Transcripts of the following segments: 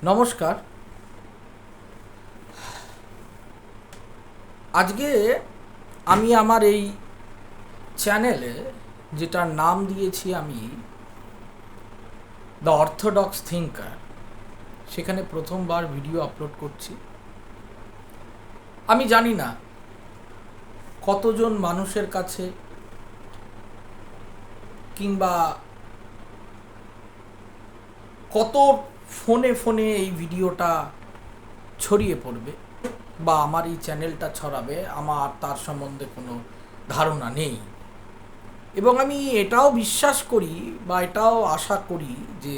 নমস্কার। আজকে আমি আমার এই চ্যানেলে যেটার নাম দিয়েছি আমি দ্য অর্থোডক্স থিঙ্কার, সেখানে প্রথমবার ভিডিও আপলোড করছি। আমি জানি না কতজন মানুষের কাছে কিংবা কত ফোনে ফোনে এই ভিডিওটা ছড়িয়ে পড়বে বা আমার এই চ্যানেলটা ছড়াবে, আমার তার সম্বন্ধে কোনো ধারণা নেই। এবং আমি এটাও বিশ্বাস করি বা এটাও আশা করি যে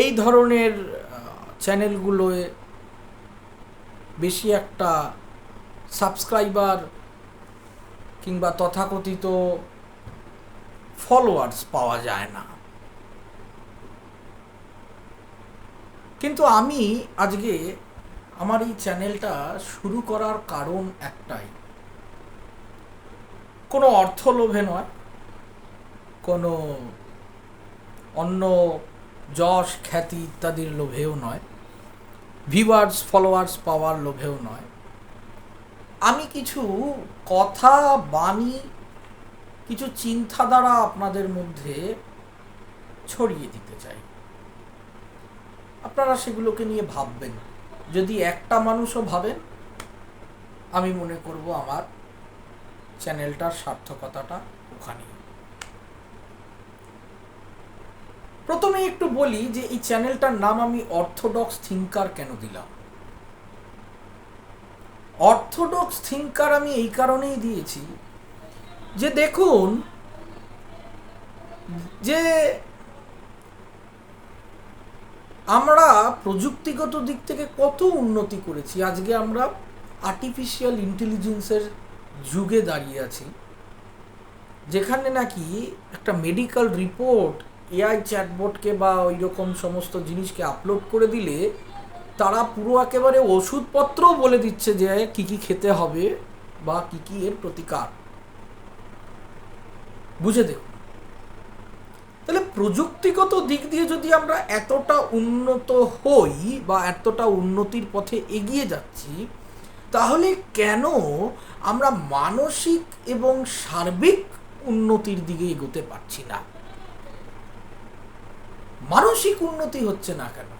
এই ধরনের চ্যানেলগুলোয় বেশি একটা সাবস্ক্রাইবার কিংবা তথাকথিত ফলোয়ার্স পাওয়া যায় না। কিন্তু আমি আজকে আমার এই চ্যানেলটা শুরু করার কারণ একটাই, কোনো অর্থ লোভে নয়, কোনো অন্য যশ খ্যাতি ইত্যাদির লোভেও নয়, ভিউয়ার্স ফলোয়ার্স পাওয়ার লোভেও নয়। আমি কিছু কথা বাণী, কিছু চিন্তাধারা আপনাদের মধ্যে ছড়িয়ে দিতে চাই। আপনারা সেগুলোকে নিয়ে ভাববেন। যদি একটা মানুষও ভাবেন, আমি মনে করব আমার চ্যানেলটার সার্থকতাটা ওখানে। প্রথমে একটু বলি যে এই চ্যানেলটার নাম আমি অর্থোডক্স থিঙ্কার কেন দিলাম। অর্থোডক্স থিঙ্কার আমি এই কারণেই দিয়েছি যে দেখুন, যে আমরা প্রযুক্তিগত দিক থেকে কত উন্নতি করেছি। আজকে আমরা আর্টিফিশিয়াল ইন্টেলিজেন্সের যুগে দাঁড়িয়ে আছি, যেখানে নাকি একটা মেডিকেল রিপোর্ট এআই চ্যাটবটকে বা ওই রকম সমস্ত জিনিসকে আপলোড করে দিলে তারা পুরো একেবারে ওষুধপত্রও বলে দিচ্ছে যে কি কি খেতে হবে বা কি কি এর প্রতিকার। বুঝে দেখুন, তাহলে প্রযুক্তিগত দিক দিয়ে যদি আমরা এতটা উন্নত হই বা এতটা উন্নতির পথে এগিয়ে যাচ্ছি, তাহলে কেন আমরা মানসিক এবং সার্বিক উন্নতির দিকে এগোতে পারছি না? মানসিক উন্নতি হচ্ছে না কেন?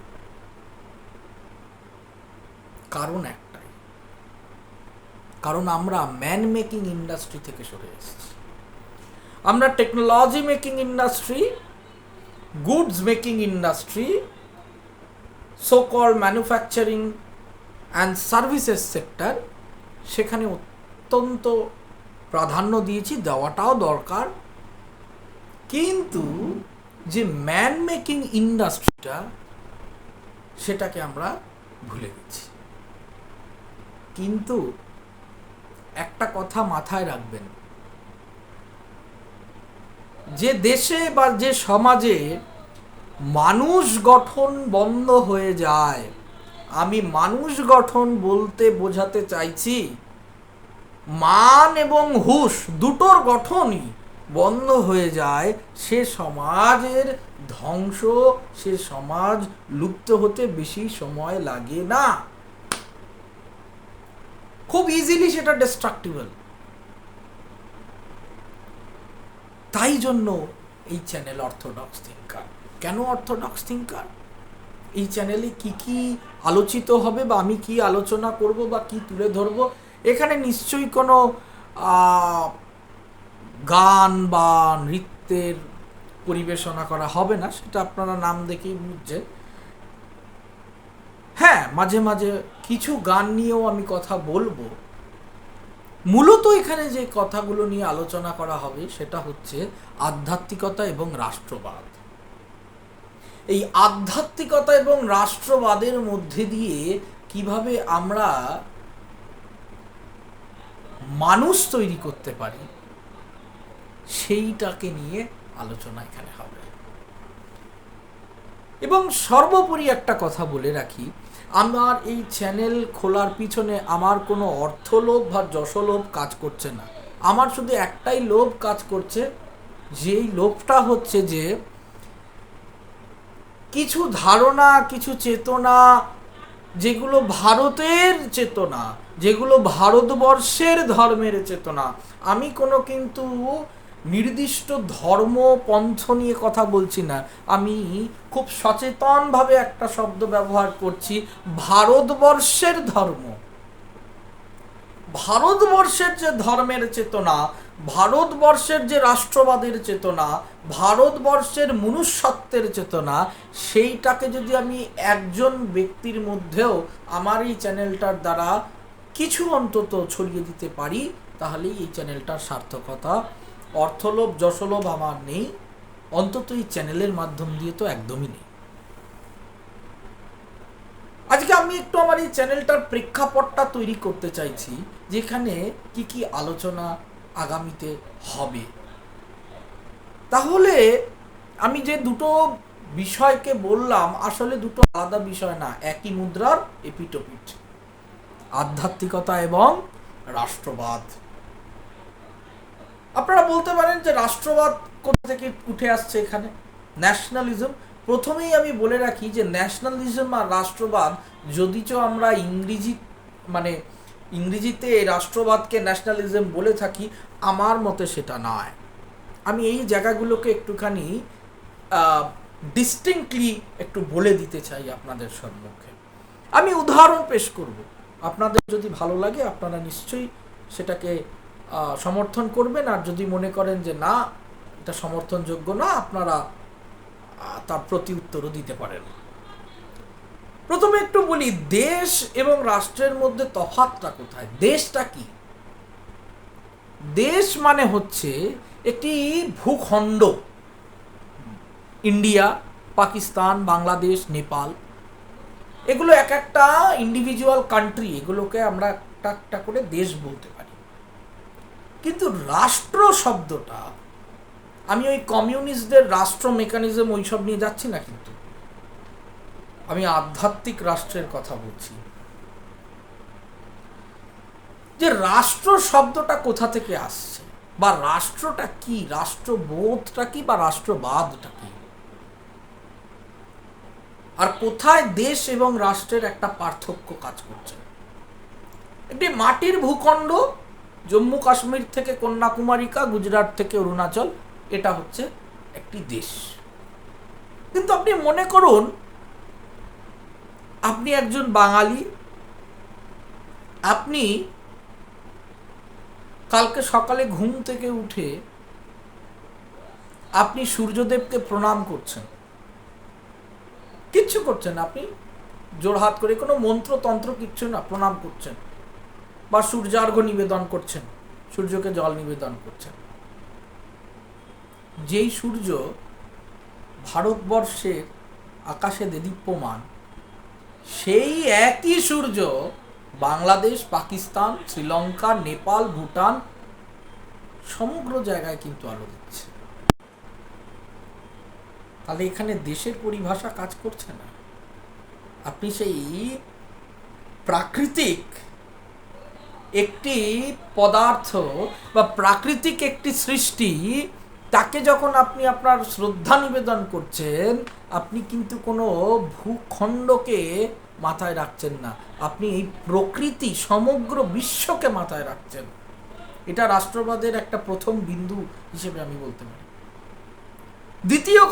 কারণ একটাই, কারণ আমরা ম্যান মেকিং ইন্ডাস্ট্রি থেকে সরে এসেছি। আমরা technology making industry, goods making industry, so call manufacturing and services sector, সেখানে অত্যন্ত প্রাধান্য দিয়েছি, দেওয়াটাও দরকার। কিন্তু যে ম্যান মেকিং ইন্ডাস্ট্রিটা, সেটাকে আমরা ভুলে গেছি। কিন্তু একটা কথা মাথায় রাখবেন, যে দেশে বা যে সমাজে মানুষ গঠন বন্ধ হয়ে যায়, আমি মানুষ গঠন বলতে বোঝাতে চাইছি মান এবং হুঁশ দুটোর গঠনই বন্ধ হয়ে যায়, সে সমাজের ধ্বংস, সে সমাজ লুপ্ত হতে বেশি সময় লাগে না। খুব ইজিলি সেটা ডিস্ট্রাক্টিবল। তাই জন্য এই চ্যানেল অর্থোডক্স থিঙ্কার। কেন অর্থোডক্স থিঙ্কার? এই চ্যানেলে কি কি আলোচিত হবে বা আমি কি আলোচনা করব বা কি তুলে ধরব, এখানে নিশ্চয়ই কোনো গান বা নৃত্যের পরিবেশনা করা হবে না, সেটা আপনারা নাম দেখেই বুঝছেন। হ্যাঁ, মাঝে মাঝে কিছু গান নিয়েও আমি কথা বলবো। মূলত এখানে যে কথাগুলো নিয়ে আলোচনা করা হবে সেটা হচ্ছে আধ্যাত্মিকতা এবং রাষ্ট্রবাদ। এই আধ্যাত্মিকতা এবং রাষ্ট্রবাদের মধ্যে দিয়ে কিভাবে আমরা মানুষ তৈরি করতে পারি, সেইটাকে নিয়ে আলোচনা এখানে হবে। এবং সর্বোপরি একটা কথা বলে রাখি, আমার এই চ্যানেল খোলার পিছনে আমার কোনো অর্থলোভ বা যশলোভ কাজ করছে না। আমার শুধু একটাই লোভ কাজ করছে, যেই লোভটা হচ্ছে যে কিছু ধারণা, কিছু চেতনা, যেগুলো ভারতের চেতনা, যেগুলো ভারতবর্ষের ধর্মের চেতনা। আমি কোনো কিন্তু নির্দিষ্ট ধর্মপন্থ নিয়ে কথা বলছি না, আমি খুব সচেতনভাবে একটা শব্দ ব্যবহার করছি, ভারতবর্ষের ধর্ম। ভারতবর্ষের যে ধর্মের চেতনা, ভারতবর্ষের যে রাষ্ট্রবাদের চেতনা, ভারতবর্ষের মনুষ্যত্বের চেতনা, সেইটাকে যদি আমি একজন ব্যক্তির মধ্যেও আমার এই চ্যানেলটার দ্বারা কিছু অন্তত ছড়িয়ে দিতে পারি, তাহলেই এই চ্যানেলটার সার্থকতা। অর্থলোভ যশলোভ আমার নেই, অন্তত এই চ্যানেলের মাধ্যম দিয়ে তো একদমই নেই। আজকে আমি একটু আমার এই চ্যানেলটার প্রেক্ষাপটটা তৈরি করতে চাইছি, যেখানে কি কি আলোচনা আগামীতে হবে। তাহলে আমি যে দুটো বিষয়কে বললাম, আসলে দুটো আলাদা বিষয় না, একই মুদ্রার এপিটোপিট, আধ্যাত্মিকতা এবং রাষ্ট্রবাদ। আপনারা বলতে পারেন যে রাষ্ট্রবাদ কোথা থেকে উঠে আসছে এখানে, ন্যাশনালিজম। প্রথমেই আমি বলে রাখি যে ন্যাশনালিজম আর রাষ্ট্রবাদ, যদিচ আমরা ইংরেজিতে রাষ্ট্রবাদকে ন্যাশনালিজম বলে থাকি, আমার মতে সেটা নয়। আমি এই জায়গাগুলোকে একটুখানি ডিস্টিংক্টলি একটু বলে দিতে চাই আপনাদের সম্মুখে। আমি উদাহরণ পেশ করব, আপনাদের যদি ভালো লাগে আপনারা নিশ্চয়ই সেটাকে সমর্থন করবেন, আর যদি মনে করেন যে না এটা সমর্থনযোগ্য না, আপনারা তার প্রতি উত্তরও দিতে পারেন। প্রথমে একটু বলি, দেশ এবং রাষ্ট্রের মধ্যে তফাৎটা কোথায়। দেশটা কি? দেশ মানে হচ্ছে একটি ভূখণ্ড। ইন্ডিয়া, পাকিস্তান, বাংলাদেশ, নেপাল, এগুলো এক একটা ইন্ডিভিজুয়াল কান্ট্রি, এগুলোকে আমরা একটা একটা করে দেশ বলতে পারি। কিন্তু রাষ্ট্র শব্দটা, আমি ওই কমিউনিস্টদের রাষ্ট্র মেকানিজম ওইসব নিয়ে যাচ্ছি না, কিন্তু আমি আধ্যাত্মিক রাষ্ট্রের কথা বলছি। যে রাষ্ট্র শব্দটা কোথা থেকে আসছে, বা রাষ্ট্রটা কি, রাষ্ট্রবোধটা কি, বা রাষ্ট্রবাদটা কি, আর কোথায় দেশ এবং রাষ্ট্রের একটা পার্থক্য কাজ করছে। একটি মাটির ভূখণ্ড, জম্মু কাশ্মীর থেকে কন্যাকুমারিকা, গুজরাট থেকে অরুণাচল, এটা হচ্ছে একটি দেশ। কিন্তু আপনি মনে করুন আপনি একজন বাঙালি, আপনি কালকে সকালে ঘুম থেকে উঠে আপনি সূর্যদেবকে প্রণাম করছেন, কিচ্ছু করছেন, আপনি জোড়হাত করে, কোনো মন্ত্রতন্ত্র কিচ্ছু না, প্রণাম করছেন, বা সূর্যার্ঘ্য নিবেদন করছেন, সূর্যকে জল নিবেদন করছেন। যেই সূর্য ভারতবর্ষের আকাশে দেদীপ্যমান, সেই একই সূর্য বাংলাদেশ, পাকিস্তান, শ্রীলঙ্কা, নেপাল, ভুটান সমগ্র জায়গায় কিন্তু আলো দিচ্ছে। তাহলে এখানে দেশের পরিভাষা কাজ করছে না। আপনি সেই প্রাকৃতিক একটি পদার্থ বা প্রাকৃতিক একটি সৃষ্টি, তাকে যখন আপনি আপনার শ্রদ্ধা নিবেদন করছেন, আপনি কিন্তু কোনো ভূখণ্ডকে মাথায় রাখছেন না, আপনি এই প্রকৃতি, সমগ্র বিশ্বকে মাথায় রাখছেন। এটা রাষ্ট্রবাদের একটা প্রথম বিন্দু হিসেবে আমি বলতে পারি। দ্বিতীয়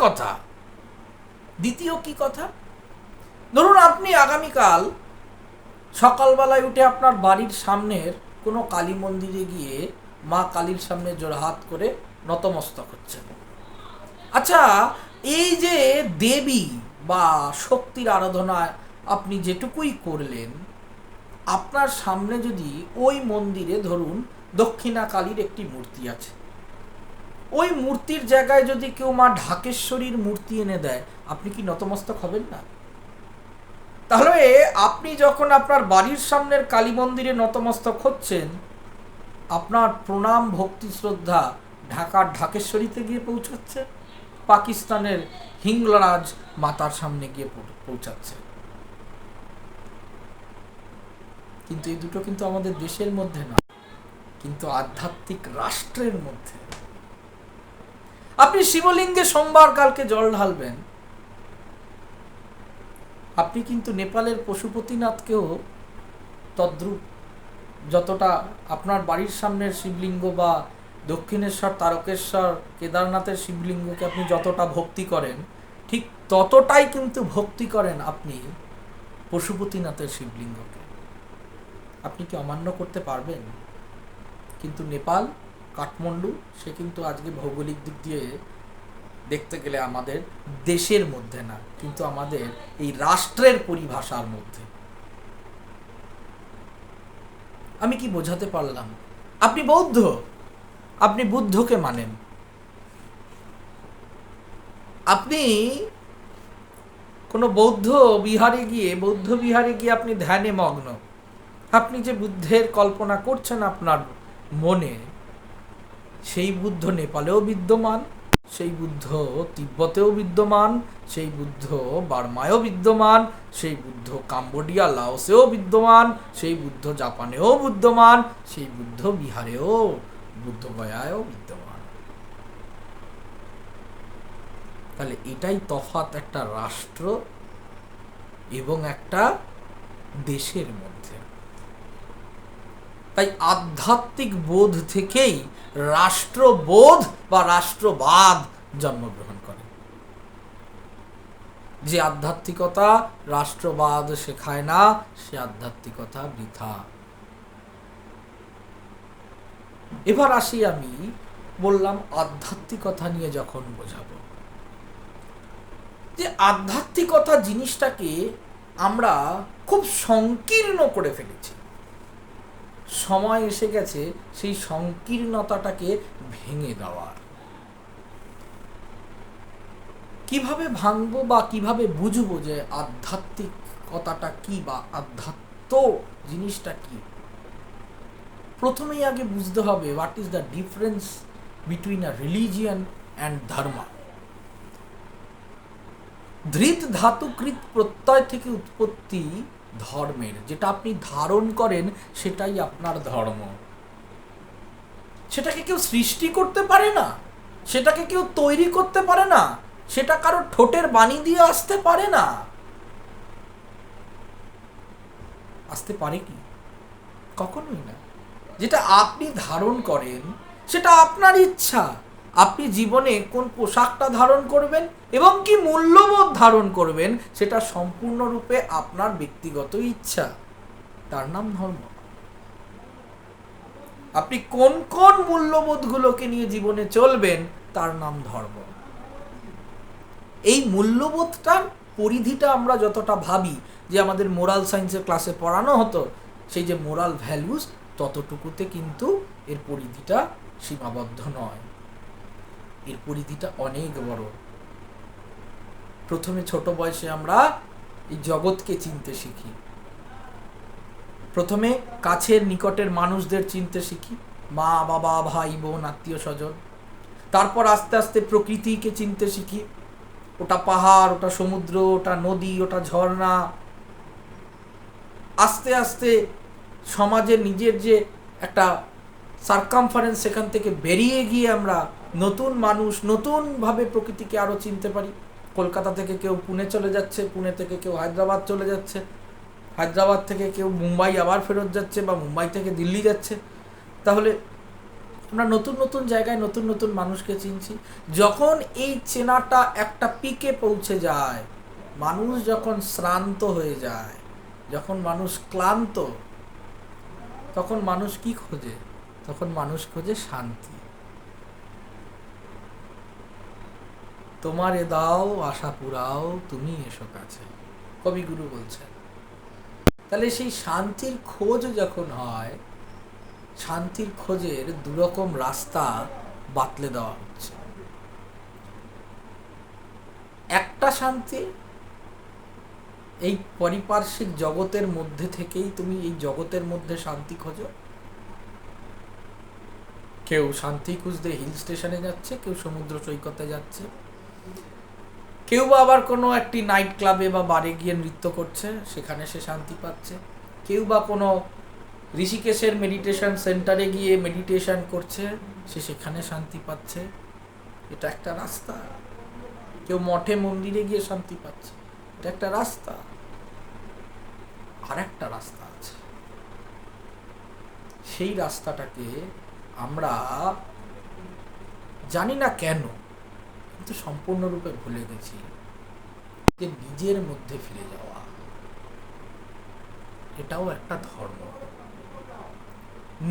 কি কথা, ধরুন আপনি আগামীকাল সকালবেলায় উঠে আপনার বাড়ির সামনের কোনো কালী মন্দিরে গিয়ে মা কালীর সামনে জোড়হাত করে নতমস্তক হচ্ছেন। আচ্ছা, এই যে দেবী বা শক্তির আরাধনায় আপনি যেটুকুই করলেন, আপনার সামনে যদি ওই মন্দিরে ধরুন দক্ষিণা কালীর একটি মূর্তি আছে, ওই মূর্তির জায়গায় যদি কেউ মা ঢাকেশ্বরীর মূর্তি এনে দেয়, আপনি কি নতমস্তক হবেন না? তাহলে আপনি যখন আপনার বাড়ির সামনের কালী মন্দিরে নতমস্তক হচ্ছেন, আপনার প্রণাম, ভক্তি, শ্রদ্ধা ঢাকার ঢাকেশ্বরীতে গিয়ে পৌঁছাচ্ছে, পাকিস্তানের হিংলারাজ মাতার সামনে গিয়ে পৌঁছাচ্ছে। কিন্তু এই দুটো কিন্তু আমাদের দেশের মধ্যে না, কিন্তু আধ্যাত্মিক রাষ্ট্রের মধ্যে। আপনি শিবলিঙ্গে সোমবার কালকে জল ঢালবেন, আপনি কিন্তু নেপালের পশুপতিনাথকেও তদ্রূপ, যতটা আপনার বাড়ির সামনের শিবলিঙ্গ বা দক্ষিণেশ্বর, তারকেশ্বর, কেদারনাথের শিবলিঙ্গকে আপনি যতটা ভক্তি করেন, ঠিক ততটাই কিন্তু ভক্তি করেন আপনি পশুপতিনাথের শিবলিঙ্গকে। আপনি কি অমান্য করতে পারবেন? কিন্তু নেপাল, কাঠমান্ডু, সে কিন্তু আজকে ভৌগোলিক দিক দিয়ে দেখতে গেলে আমাদের দেশের মধ্যে না, কিন্তু আমাদের এই রাষ্ট্রের পরিভাষার মধ্যে। আমি কি বোঝাতে পারলাম? আপনি বৌদ্ধ, আপনি বুদ্ধকে মানেন, আপনি কোনো বৌদ্ধ বিহারে গিয়ে আপনি ধ্যানে মগ্ন, আপনি যে বুদ্ধের কল্পনা করছেন আপনার মনে, সেই বুদ্ধ নেপালেও বিদ্যমান, সেই বুদ্ধ তিব্বতেও বিদ্যমান, সেই বুদ্ধ বার্মায়ও বিদ্যমান, সেই বুদ্ধ কাম্বোডিয়া, লাওসেও বিদ্যমান, সেই বুদ্ধ জাপানেও বিদ্যমান, সেই বুদ্ধ বিহারেও, বুদ্ধগয়ায়ও বিদ্যমান। তাহলে এটাই তফাৎ একটা রাষ্ট্র এবং একটা দেশের মধ্যে। তাই আধ্যাত্মিক বোধ থেকেই রাষ্ট্রবোধ বা রাষ্ট্রবাদ জন্মগ্রহণ করে। যে আধ্যাত্মিকতা রাষ্ট্রবাদ শেখায় না, সে আধ্যাত্মিকতা বৃথা। এবার আসি, আমি বললাম আধ্যাত্মিকতা নিয়ে যখন বোঝাবো, যে আধ্যাত্মিকতা জিনিসটাকে আমরা খুব সংকীর্ণ করে ফেলেছি। সময় এসে গেছে সেই সংকীর্ণতাটাকে ভেঙে দেওয়ার। কিভাবে ভাঙবো বা কিভাবে বুঝবো যে আধ্যাত্মিকতাটা কি বা আধ্যাত্ম জিনিসটা কি? প্রথমেই আগে বুঝতে হবে what is the difference between a religion and ধর্ম। ধৃত ধাতুকৃত প্রত্যয় থেকে উৎপত্তি ধর্মের। যেটা আপনি ধারণ করেন সেটাই আপনার ধর্ম। সেটাকে কেউ সৃষ্টি করতে পারে না, সেটাকে কেউ তৈরি করতে পারে না, সেটা কারো ঠোঁটের বাণী দিয়ে আসতে পারে না। আসতে পারে কি? কখনোই না। যেটা আপনি ধারণ করেন সেটা আপনার ইচ্ছা। আপনি জীবনে কোন পোশাকটা ধারণ করবেন এবং কি মূল্যবোধ ধারণ করবেন সেটা সম্পূর্ণরূপে আপনার ব্যক্তিগত ইচ্ছা। তার নাম ধর্ম। আপনি কোন কোন মূল্যবোধগুলোকে নিয়ে জীবনে চলবেন তার নাম ধর্ম। এই মূল্যবোধটার পরিধিটা আমরা যতটা ভাবি যে আমাদের মোরাল সায়েন্সের ক্লাসে পড়ানো হতো, সেই যে মোরাল ভ্যালুস, ততটুকুতে কিন্তু এর পরিধিটা সীমাবদ্ধ নয়। এর পরিধিটা অনেক বড়। প্রথমে ছোট বয়সে আমরা এই জগৎকে চিনতে শিখি, প্রথমে কাছের নিকটের মানুষদের চিনতে শিখি, মা বাবা ভাই বোন আত্মীয় স্বজন। তারপর আস্তে আস্তে প্রকৃতিকে চিনতে শিখি, ওটা পাহাড়, ওটা সমুদ্র, ওটা নদী, ওটা ঝর্ণা। আস্তে আস্তে সমাজের নিজের যে একটা সার্কামফারেন্স, সেখান থেকে বেরিয়ে গিয়ে আমরা নতুন মানুষ, নতুনভাবে প্রকৃতিকে আরও চিনতে পারি। কলকাতা থেকে কেউ পুনে চলে যাচ্ছে, পুনে থেকে কেউ হায়দ্রাবাদ চলে যাচ্ছে, হায়দ্রাবাদ থেকে কেউ মুম্বাই আবার ফেরত যাচ্ছে, বা মুম্বাই থেকে দিল্লি যাচ্ছে। তাহলে আমরা নতুন নতুন জায়গায় নতুন নতুন মানুষকে চিনছি। যখন এই চেনাটা একটা পিকে পৌঁছে যায়, মানুষ যখন শ্রান্ত হয়ে যায়, যখন মানুষ ক্লান্ত, তখন মানুষ কি খোঁজে? তখন মানুষ খোঁজে শান্তি। তোমারে দাও আশা পুরাও, তুমি এসো কাছে, কবিগুরু বলছেন। তাহলে সেই শান্তির খোঁজ যখন হয়, শান্তির খোঁজের দুরকম রাস্তা বাতলে দেওয়া হচ্ছে। একটা শান্তি এই পারিপার্শ্বিক জগতের মধ্যে থেকেই, তুমি এই জগতের মধ্যে শান্তি খোঁজো। কেউ শান্তি খুঁজতে হিল স্টেশনে যাচ্ছে, কেউ সমুদ্র সৈকতে যাচ্ছে, কেউ বা আবার কোনো একটি নাইট ক্লাবে বা বারে গিয়ে নৃত্য করছে, সেখানে সে শান্তি পাচ্ছে। কেউ বা কোনো ঋষিকেশের মেডিটেশন সেন্টারে গিয়ে মেডিটেশন করছে, সে সেখানে শান্তি পাচ্ছে। এটা একটা রাস্তা। কেউ মঠে মন্দিরে গিয়ে শান্তি পাচ্ছে, এটা একটা রাস্তা। আর একটা রাস্তা আছে। সেই রাস্তাটাকে আমরা জানি না কেন, কিন্তু সম্পূর্ণরূপে ভুলে গেছি, যে নিজের মধ্যে ফিরে যাওয়া, এটাও একটা ধর্ম।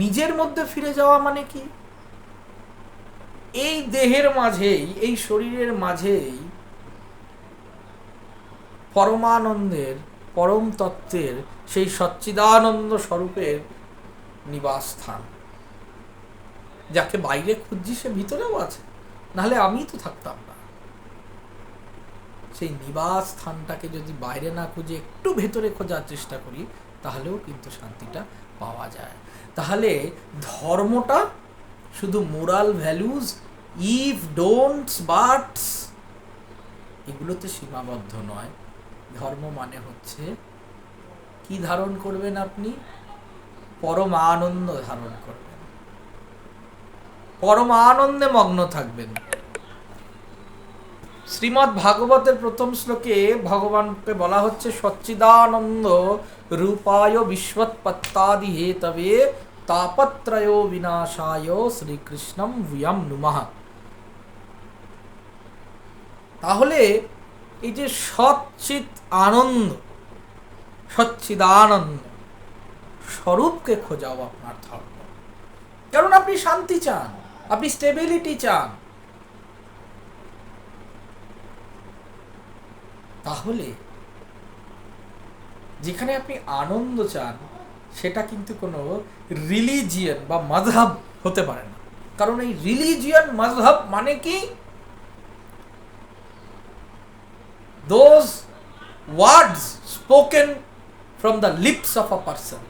নিজের মধ্যে ফিরে যাওয়া মানে কি? এই দেহের মাঝেই, এই শরীরের মাঝেই পরমানন্দের, পরম তত্ত্বের, সেই সচ্চিদানন্দ স্বরূপের নিবাস স্থান। যাকে বাইরে খুঁজছি সে ভিতরেও আছে, নাহলে আমি তো থাকতাম না। সেই নিবাস স্থানটাকে যদি বাইরে না খুঁজে একটু ভেতরে খোঁজার চেষ্টা করি, তাহলেও কিন্তু শান্তিটা পাওয়া যায়। তাহলে ধর্মটা শুধু মোরাল ভ্যালুজ, ইফ, ডোন্টস, বাটস, এগুলোতে সীমাবদ্ধ নয়। ধর্ম মানে হচ্ছে কি ধারণ করবেন আপনি? পরম আনন্দ ধারণ করবেন, পরম আনন্দে মগ্ন থাকবেন। শ্রীমদ্ ভাগবতের প্রথম শ্লোকে ভগবানকে বলা হচ্ছে সচ্চিদানন্দ রূপায় বিশ্বৎপত্তাদি হেতবে তাপত্রয় বিনাশায় শ্রীকৃষ্ণম ভূয়াম নুমঃ। তাহলে এই যে সচ্চিত আনন্দ, সচ্চিদানন্দ স্বরূপকে খোঁজাও আপনার ধর্ম। কারণ আপনি শান্তি চান, আপনি স্টেবিলিটি চান। তাহলে যেখানে আপনি আনন্দ চান, সেটা কিন্তু কোনো রিলিজিয়ন বা মাযহাব হতে পারে না। কারণ এই রিলিজিয়ন, মাযহাব মানে কি? those words spoken from the lips of a person,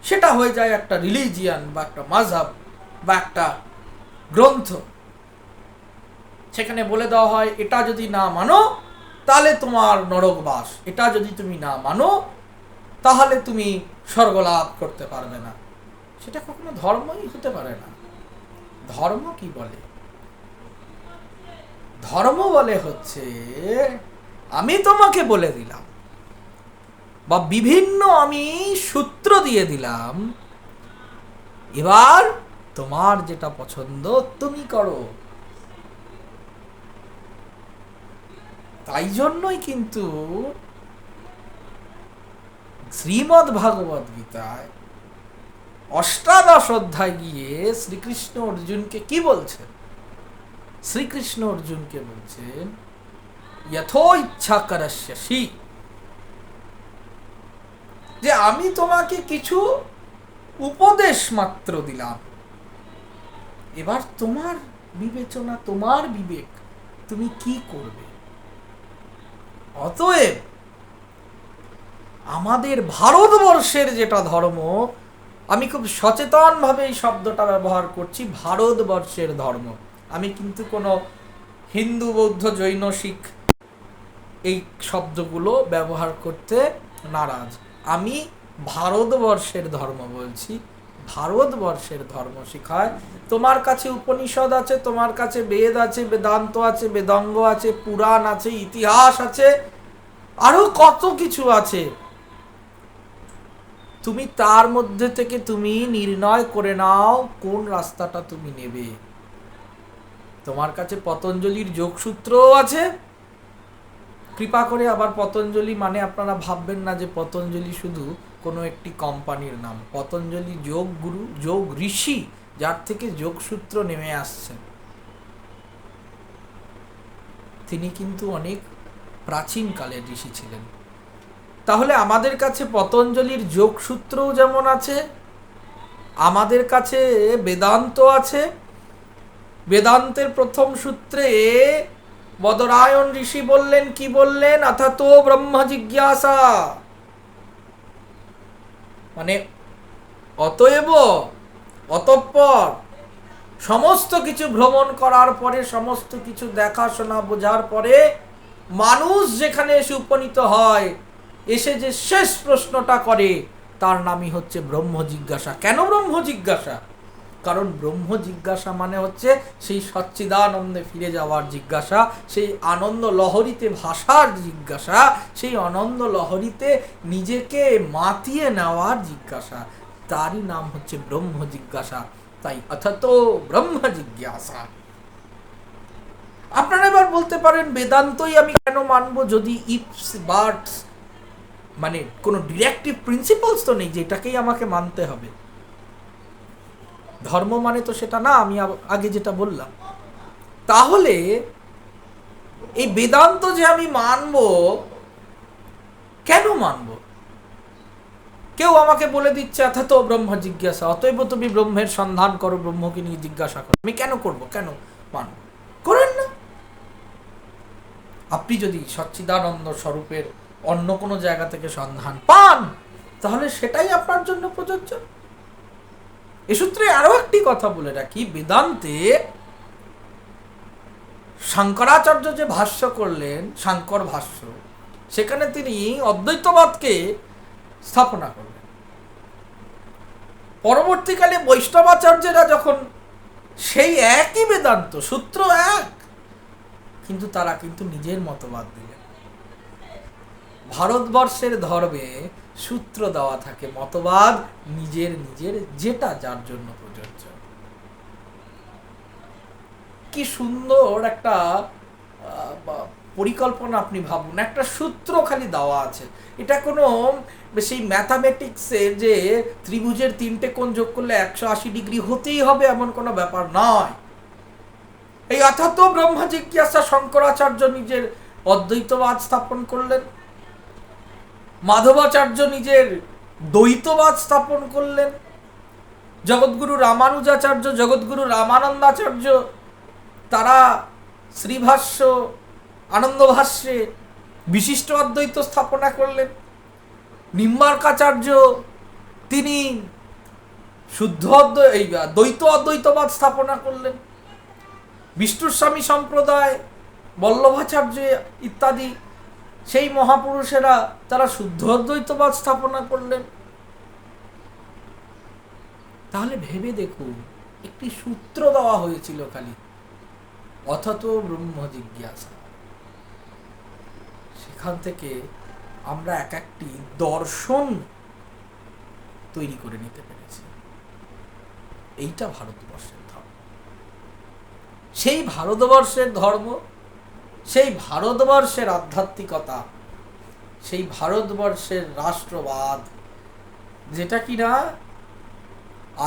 সেটা হয়ে যায় একটা রিলিজিয়ান বা একটা মাযহাব বা একটা গ্রন্থ। সেখানে বলে দেওয়া হয় এটা যদি না মানো তাহলে তোমার নরকবাস, এটা যদি তুমি না মানো তাহলে তুমি স্বর্গ লাভ করতে পারবে না। সেটা কখনো ধর্মই হতে পারে না। ধর্ম কি বলে? ধর্ম বলে হচ্ছে আমি তোমাকে বলে দিলাম, বা বিভিন্ন আমি সূত্র দিয়ে দিলাম, এবার তোমার যেটা পছন্দ তুমি করো। তাই জন্যই কিন্তু শ্রীমদ্ ভাগবত গীতায় অষ্টাদশ অধ্যায় গিয়ে শ্রীকৃষ্ণ অর্জুনকে কি বলছেন? শ্রীকৃষ্ণ অর্জুনকে বলছেন যথো ইচ্ছা করস্যসি, যে আমি তোমাকে কিছু উপদেশ মাত্র দিলাম, এবার তোমার বিবেচনা, তোমার বিবেক, তুমি কি করবে। অতএব আমাদের ভারতবর্ষের যেটা ধর্ম, আমি খুব সচেতনভাবে এই শব্দটা ব্যবহার করছি, ভারতবর্ষের ধর্ম। আমি কিন্তু কোনো হিন্দু, বৌদ্ধ, জৈন, শিখ এই শব্দগুলো ব্যবহার করতে নারাজ। আমি ভারতবর্ষের ধর্ম বলছি। ভারতবর্ষের ধর্ম শিখায় তোমার কাছে উপনিষদ আছে, তোমার কাছে বেদ আছে, বেদান্ত আছে, বেদাঙ্গ আছে, পুরাণ আছে, ইতিহাস আছে, আরো কত কিছু আছে। তুমি তার মধ্যে থেকে তুমি নির্ণয় করে নাও কোন রাস্তাটা তুমি নেবে। তোমার কাছে পতঞ্জলির যোগসূত্রও আছে। কৃপা করে আবার পতঞ্জলি মানে আপনারা ভাববেন না যে পতঞ্জলি শুধু কোনো একটি কোম্পানির নাম। পতঞ্জলি যোগ গুরু, যোগ ঋষি, যার থেকে যোগসূত্র নেমে আসছেন, তিনি কিন্তু অনেক প্রাচীন কালের ঋষি ছিলেন। তাহলে আমাদের কাছে পতঞ্জলির যোগসূত্রও যেমন আছে, আমাদের কাছে বেদান্ত আছে। বেদান্তের প্রথম সূত্রে বদরায়ণ ঋষি বললেন, কি বললেন? অথাতো ব্রহ্ম জিজ্ঞাসা, মানে অতএব, অতঃপর, সমস্ত কিছু ভ্রমণ করার পরে, সমস্ত কিছু দেখাশোনা বোঝার পরে মানুষ যেখানে এসে উপনীত হয়, এসে যে শেষ প্রশ্নটা করে তার নামই হচ্ছে ব্রহ্ম জিজ্ঞাসা। কেন ব্রহ্ম জিজ্ঞাসা? কারণ ব্রহ্ম জিজ্ঞাসা মানে হচ্ছে সেই সচ্চিদানন্দে ফিরে যাওয়ার জিজ্ঞাসা, সেই আনন্দ লহরীতে ভাসার জিজ্ঞাসা, সেই আনন্দ লহরীতে নিজেকে মাতিয়ে নেওয়ার জিজ্ঞাসা, তারই নাম হচ্ছে ব্রহ্ম জিজ্ঞাসা। তাই অথতো ব্রহ্ম জিজ্ঞাসা। আপনারা এবার বলতে পারেন বেদান্তই আমি কেন মানবো যদি ইফস বাটস মানে কোনো ডিরেক্টিভ প্রিন্সিপালস তো নেই যেটাকেই আমাকে মানতে হবে। ধর্ম মানে তো সেটা না, আমি আগে যেটা বললাম। তাহলে এই বেদান্ত যে আমি মানবো, কেন মানবো? কেউ আমাকে বলে দিচ্ছে অথা তো ব্রহ্ম জিজ্ঞাসা, অতএব তুমি ব্রহ্মের সন্ধান করো, ব্রহ্মকে নিয়ে জিজ্ঞাসা করো। আমি কেন করব, কেন মানব? করেন না। আপনি যদি সচ্চিদানন্দ স্বরূপের অন্য কোনো জায়গা থেকে সন্ধান পান, তাহলে সেটাই আপনার জন্য প্রযোজ্য। এ সূত্রে আরো একটি কথা বলে রাখি, বেদান্তে শঙ্করাচার্য যে ভাষ্য করলেন, শাঙ্কর ভাষ্য, সেখানে তিনি অদ্বৈতবাদকে স্থাপনা করলেন। পরবর্তীকালে বৈষ্ণবাচার্যেরা যখন সেই একই বেদান্ত, সূত্র এক, কিন্তু তারা কিন্তু নিজের মতবাদ দিলেন। ভারতবর্ষের ধর্মে সূত্র দেওয়া থাকে, মতবাদ নিজের নিজের, যেটা যার জন্য প্রযোজ্য। কি সুন্দর একটা পরিকল্পনা আপনি ভাবুন, একটা সূত্র খালি দেওয়া আছে। এটা কোনো সেই ম্যাথামেটিক্সের যে ত্রিভুজের 3টে কোণ যোগ করলে 180 ডিগ্রি হতেই হবে এমন কোনো ব্যাপার নয়। এই অথতো ব্রহ্ম জিজ্ঞাসা শঙ্করাচার্য নিজের অদ্বৈতবাদ স্থাপন করলেন, মাধবাচার্য নিজের দ্বৈতবাদ স্থাপন করলেন, জগৎগুরু রামানুজাচার্য, জগৎগুরু রামানন্দাচার্য তারা শ্রীভাষ্য আনন্দভাষ্যে বিশিষ্ট অদ্বৈত স্থাপনা করলেন, নিম্বার্কাচার্য তিনি শুদ্ধ দ্বৈত অদ্বৈতবাদ স্থাপনা করলেন, বিষ্ণুস্বামী সম্প্রদায় বল্লভাচার্য ইত্যাদি সেই মহাপুরুষেরা তারা শুদ্ধ অদ্বৈতবাদ স্থাপনা করলেন। তাহলে ভেবে দেখুন, একটি সূত্র দেওয়া হয়েছিল খালি, অথতো ব্রহ্ম জিজ্ঞাসা। সেখান থেকে আমরা এক একটি দর্শন তৈরি করে নিতে পেরেছি। এইটা ভারতবর্ষের ধর্ম। সেই ভারতবর্ষের ধর্ম, সেই ভারতবর্ষের আধ্যাত্মিকতা, সেই ভারতবর্ষের রাষ্ট্রবাদ, যেটা কিনা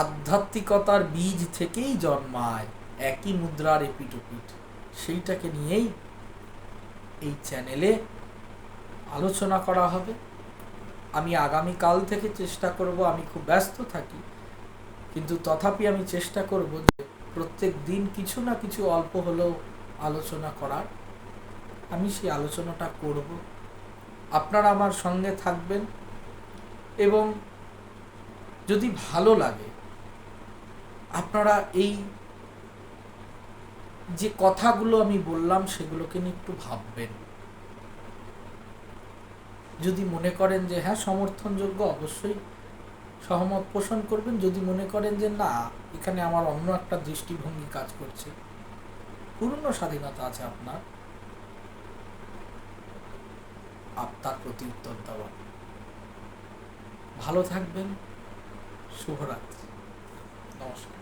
আধ্যাত্মিকতার বীজ থেকেই জন্মায়, একই মুদ্রার এপিঠ ওপিঠ, সেইটাকে নিয়েই এই চ্যানেলে আলোচনা করা হবে। আমি আগামীকাল থেকে চেষ্টা করব, আমি খুব ব্যস্ত থাকি, কিন্তু তথাপি আমি চেষ্টা করব যে প্রত্যেক দিন কিছু না কিছু অল্প হলেও আলোচনা করার। আমি সেই আলোচনাটা করব, আপনারা আমার সঙ্গে থাকবেন, এবং যদি ভালো লাগে আপনারা এই যে কথাগুলো আমি বললাম সেগুলোকে নিয়ে একটু ভাববেন। যদি মনে করেন যে হ্যাঁ সমর্থনযোগ্য, অবশ্যই সহমত পোষণ করবেন। যদি মনে করেন যে না, এখানে আমার অন্য একটা দৃষ্টিভঙ্গি কাজ করছে, পূর্ণ স্বাধীনতা আছে আপনার তার প্রতি উত্তর দেওয়া। ভালো থাকবেন, শুভরাত্রি, নমস্কার।